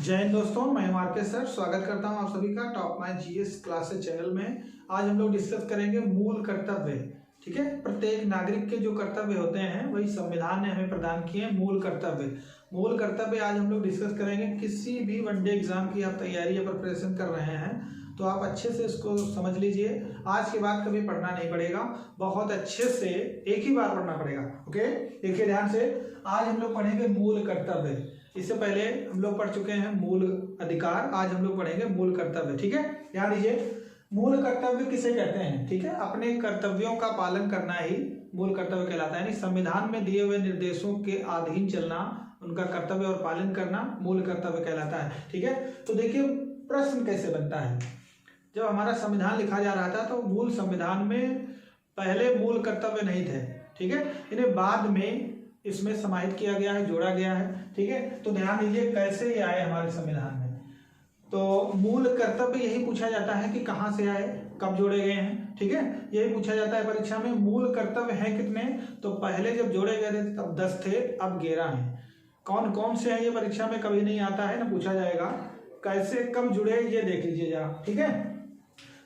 जय हिंद दोस्तों, मैं हूं आर के सर। स्वागत करता हूं आप सभी का टॉप 9 जीएस क्लासेस चैनल में। आज हम लोग डिस्कस करेंगे मूल कर्तव्य। ठीक है, प्रत्येक नागरिक के जो कर्तव्य होते हैं वही संविधान ने हमें प्रदान किए हैं। मूल कर्तव्य आज हम लोग डिस्कस करेंगे। किसी भी वनडे एग्जाम की आप तैयारी या प्रिपरेशन कर रहे हैं तो आप अच्छे से इसको समझ लीजिए। आज के बाद कभी पढ़ना नहीं पड़ेगा, बहुत अच्छे से एक ही बार पढ़ना पड़ेगा। ओके, देखिए ध्यान से। आज हम लोग पढ़ेंगे मूल कर्तव्य। इससे पहले हम लोग पढ़ चुके हैं मूल अधिकार, आज हम लोग पढ़ेंगे मूल कर्तव्य। ठीक है, ध्यान दीजिए। मूल कर्तव्य किसे कहते हैं? ठीक है, अपने कर्तव्यों का पालन करना ही मूल कर्तव्य कहलाता है। यानी संविधान में दिए हुए निर्देशों के अधीन चलना, उनका कर्तव्य और पालन करना मूल कर्तव्य कहलाता है। ठीक है, तो देखिए प्रश्न कैसे बनता है। जब हमारा संविधान लिखा जा रहा था तो मूल संविधान में पहले मूल कर्तव्य नहीं थे। ठीक है, इन्हें बाद में इसमें समाहित किया गया है, जोड़ा गया है। ठीक है, तो ध्यान दीजिए कैसे ये आए हमारे संविधान में। तो मूल कर्तव्य यही पूछा जाता है कि कहाँ से आए, कब जोड़े गए हैं। ठीक है, यही पूछा जाता है परीक्षा में। मूल कर्तव्य हैं कितने? तो पहले जब जोड़े गए थे तब 10 थे, अब 11 हैं। कौन कौन से हैं ये परीक्षा में कभी नहीं आता है ना, पूछा जाएगा। कैसे कब जुड़े ये देख लीजिए जरा। ठीक है,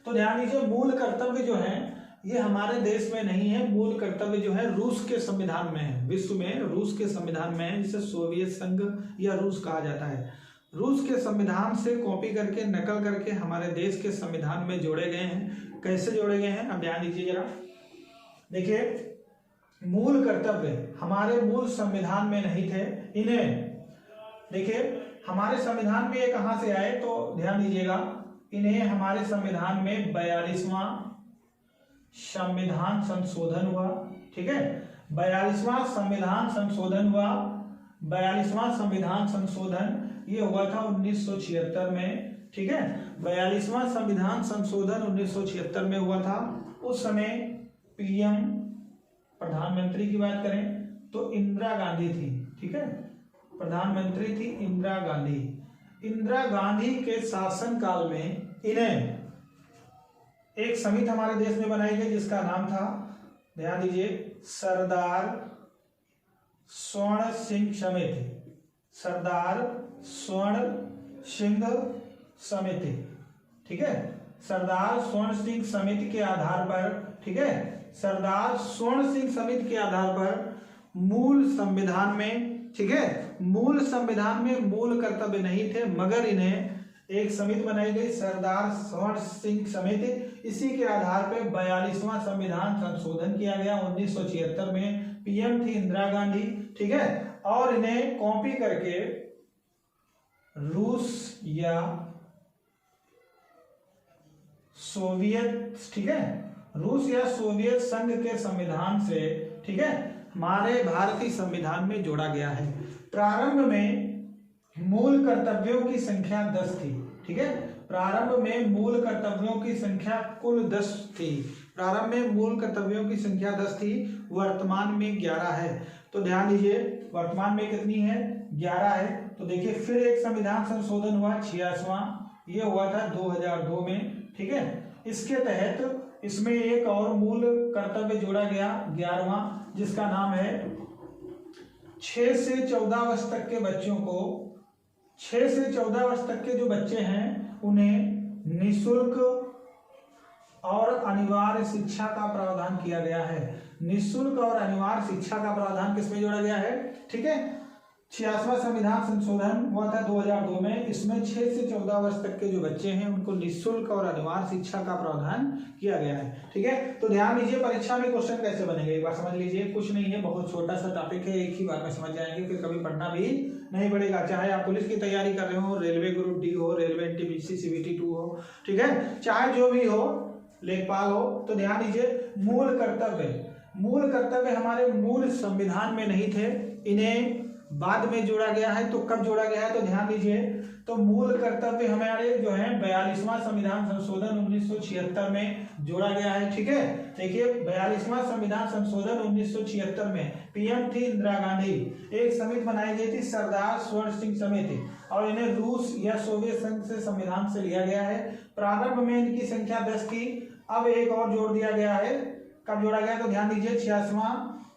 तो ध्यान दीजिए मूल कर्तव्य जो है ये हमारे देश में नहीं है। मूल कर्तव्य जो है रूस के संविधान में है, विश्व में रूस के संविधान में है, जिसे सोवियत संघ या रूस कहा जाता है। रूस के संविधान से कॉपी करके, नकल करके हमारे देश के संविधान में जोड़े गए हैं। कैसे जोड़े गए हैं अब ध्यान दीजिए जरा। देखिए मूल कर्तव्य हमारे मूल संविधान में नहीं थे। इन्हें देखिए हमारे संविधान में ये कहां से आए तो ध्यान दीजिएगा। इन्हें हमारे संविधान में 42वां संविधान संशोधन हुआ। ठीक है, 42वां संविधान संशोधन हुआ। 42वां संविधान संशोधन ये हुआ था 1976 में। ठीक है, 42वां संविधान संशोधन 1976 में हुआ था। उस समय पीएम, प्रधानमंत्री की बात करें तो इंदिरा गांधी थी। ठीक है, प्रधानमंत्री थी इंदिरा गांधी। इंदिरा गांधी के शासन काल में इन्हें एक समिति हमारे देश में बनाई गई जिसका नाम था, ध्यान दीजिए, सरदार स्वर्ण सिंह समिति। सरदार स्वर्ण सिंह समिति। ठीक है, सरदार स्वर्ण सिंह समिति के आधार पर, ठीक है, सरदार स्वर्ण सिंह समिति के आधार पर मूल संविधान में, ठीक है, मूल संविधान में मूल कर्तव्य नहीं थे, मगर इन्हें एक समिति बनाई गई सरदार स्वर्ण सिंह समिति। इसी के आधार पर 42वां संविधान संशोधन किया गया 1976 में। पीएम थी इंदिरा गांधी। ठीक है, और इन्हें कॉपी करके रूस या सोवियत, ठीक है, रूस या सोवियत संघ के संविधान से, ठीक है, हमारे भारतीय संविधान में जोड़ा गया है। प्रारंभ में मूल कर्तव्यों की संख्या 10 थी। ठीक है, प्रारंभ में मूल कर्तव्यों की संख्या कुल 10 थी। प्रारंभ में मूल कर्तव्यों की संख्या 10 थी, वर्तमान में 11 है। तो ध्यान दीजिए वर्तमान में कितनी है? 11 है। तो देखिए फिर एक संविधान संशोधन हुआ 86वां, ये हुआ था 2002 में। ठीक है, इसके तहत इसमें एक और मूल कर्तव्य जोड़ा गया 11वां, जिसका नाम है 6 से 14 वर्ष तक के बच्चों को, 6 से 14 वर्ष तक के जो बच्चे हैं उन्हें निःशुल्क और अनिवार्य शिक्षा का प्रावधान किया गया है। निःशुल्क और अनिवार्य शिक्षा का प्रावधान किसमें जोड़ा गया है? ठीक है, 86वां संविधान संशोधन हुआ था 2002 में। इसमें 6 से 14 वर्ष तक के जो बच्चे हैं उनको निःशुल्क और अनिवार्य शिक्षा का प्रावधान किया गया है। ठीक है, तो ध्यान दीजिए परीक्षा में क्वेश्चन कैसे बनेंगे एक बार समझ लीजिए। कुछ नहीं है, बहुत छोटा सा टॉपिक है, एक ही बार में समझ जाएंगे, फिर कभी पढ़ना भी नहीं पड़ेगा। चाहे आप पुलिस की तैयारी कर रहे हो, रेलवे ग्रुप डी हो, रेलवे एनटीपीसी सीबीटी 2 हो, ठीक है, चाहे जो भी हो, लेखपाल हो। तो ध्यान दीजिए मूल कर्तव्य हमारे मूल संविधान में नहीं थे, इन्हें बाद में जोड़ा गया है। तो कब जोड़ा गया है तो ध्यान दीजिए। तो मूल कर्तव्य हमारे जो है 42वां संविधान संशोधन 1976 में जोड़ा गया है। ठीक है, देखिए 42वां संविधान संशोधन 1976 में पीएम थी इंदिरा गांधी। एक समिति बनाई गई थी सरदार स्वर्ण सिंह समिति, और इन्हें रूस या सोवियत संघ से संविधान से लिया गया है। प्रारंभ में इनकी संख्या 10 थी, अब एक और जोड़ दिया गया है। कब जोड़ा गया तो ध्यान दीजिए 86वां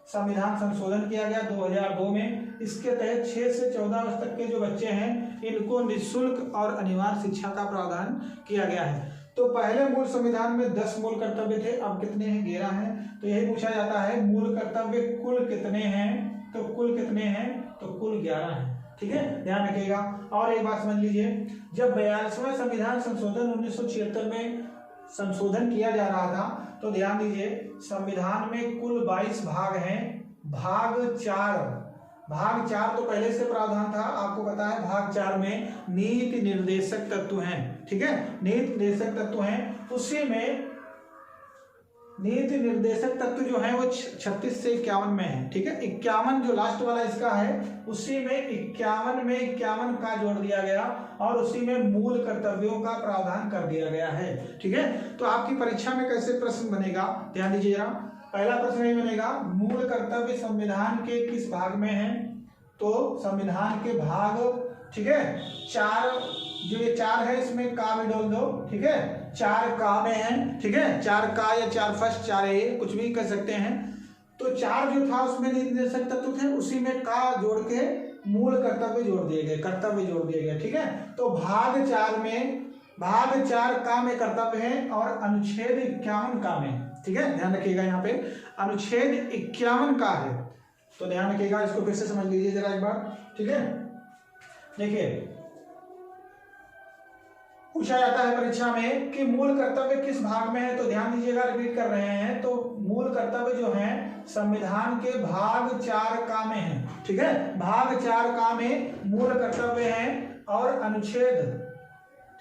संविधान संशोधन किया गया 2002 में। इसके तहत 6 से 14 वर्ष तक के जो बच्चे हैं इनको निःशुल्क और अनिवार्य शिक्षा का प्रावधान किया गया है। तो पहले मूल संविधान में 10 मूल कर्तव्य थे, अब कितने हैं? 11 हैं। तो यही पूछा जाता है मूल कर्तव्य कुल कितने हैं? तो कुल कितने हैं? तो कुल 11 हैं। ठीक है, ध्यान रखिएगा। और एक बात समझ लीजिए, जब 42वां संविधान संशोधन 1976 में संशोधन किया जा रहा था तो ध्यान दीजिए संविधान में कुल 22 भाग हैं। भाग 4 तो पहले से प्रावधान था, आपको पता है। भाग 4 में नीति निर्देशक तत्व हैं। ठीक है, नीति निर्देशक तत्व हैं। उसी में नीति निर्देशक तत्व जो है वो 36 से 51 में है। ठीक है, 51 जो लास्ट वाला इसका है उसी में 51 का जोड़ दिया गया और उसी में मूल कर्तव्यों का प्रावधान कर दिया गया है। ठीक है, तो आपकी परीक्षा में कैसे प्रश्न बनेगा ध्यान दीजिए जरा। पहला प्रश्न ये बनेगा, मूल कर्तव्य संविधान के किस भाग में है? तो संविधान के भाग, ठीक है, 4, जो ये 4 है इसमें का भी डाल दो। ठीक है, 4 का में है। ठीक है, 4 का या 4 फर्स्ट 4 ए कुछ भी कर सकते हैं। तो 4 जो था उसमें नीति निर्देशक तत्व थे, उसी में का जोड़ के मूल कर्तव्य जोड़ दिए गए। ठीक है, तो भाग 4 का में कर्तव्य है और अनुच्छेद 51 का में। ठीक है, ध्यान रखिएगा, यहाँ पे अनुच्छेद 51 का है। तो ध्यान रखिएगा, इसको फिर से समझ लीजिए जरा एक बार। ठीक है, देखिए पूछा जाता है परीक्षा में कि मूल कर्तव्य किस भाग में है। तो ध्यान दीजिएगा, रिपीट कर रहे हैं। तो मूल कर्तव्य जो है संविधान के भाग 4 का में है। ठीक है, भाग 4 का में मूल कर्तव्य है और अनुच्छेद,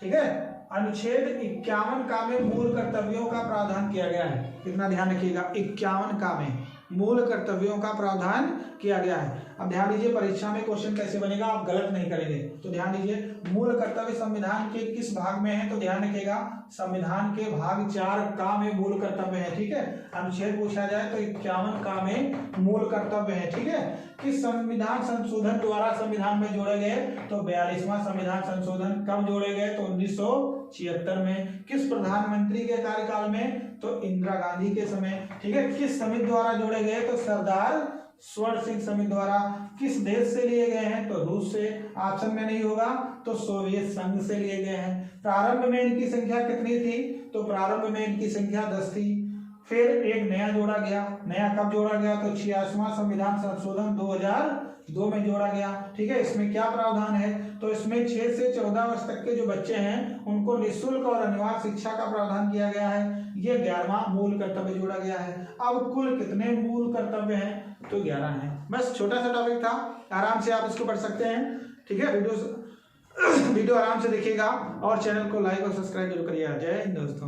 ठीक है, अनुच्छेद 51 का में मूल कर्तव्यों का प्रावधान किया गया है। कितना ध्यान रखिएगा, 51 का में मूल कर्तव्यों का प्रावधान किया गया है। अब ध्यान दीजिए परीक्षा में क्वेश्चन कैसे बनेगा, आप गलत नहीं करेंगे। तो ध्यान दीजिए मूल कर्तव्य संविधान के किस भाग में है? तो ध्यान रखिएगा संविधान के भाग 4 का में मूल कर्तव्य है। ठीक है, अनुच्छेद पूछा जाए तो 51 का में मूल कर्तव्य है। ठीक है, किस संविधान संशोधन द्वारा संविधान में जोड़े गए? तो 42वां संविधान संशोधन कब जोड़े गए? तो 1976 में। किस प्रधानमंत्री के कार्यकाल में? तो इंदिरा गांधी के समय। ठीक है, किस समिति द्वारा जोड़े गए? तो सरदार स्वर्ण सिंह समिति द्वारा। किस देश से लिए गए हैं? तो रूस से। ऑप्शन में नहीं होगा तो सोवियत संघ से लिए गए हैं। प्रारंभ में इनकी संख्या कितनी थी? तो प्रारंभ में इनकी संख्या 10 थी। फिर एक नया जोड़ा गया। नया कब जोड़ा गया? तो 86वां संविधान संशोधन 2002 में जोड़ा गया। ठीक है, इसमें क्या प्रावधान है? तो इसमें 6 से 14 वर्ष तक के जो बच्चे हैं उनको निःशुल्क और अनिवार्य शिक्षा का प्रावधान किया गया है। ये 11वां मूल कर्तव्य जोड़ा गया है। अब कुल कितने मूल कर्तव्य हैं? तो 11 हैं। बस छोटा सा टॉपिक था, आराम से आप इसको पढ़ सकते हैं। ठीक है, वीडियो आराम से देखिएगा और चैनल को लाइक और सब्सक्राइब जरूर करिएगा। जय हिंद दोस्तों।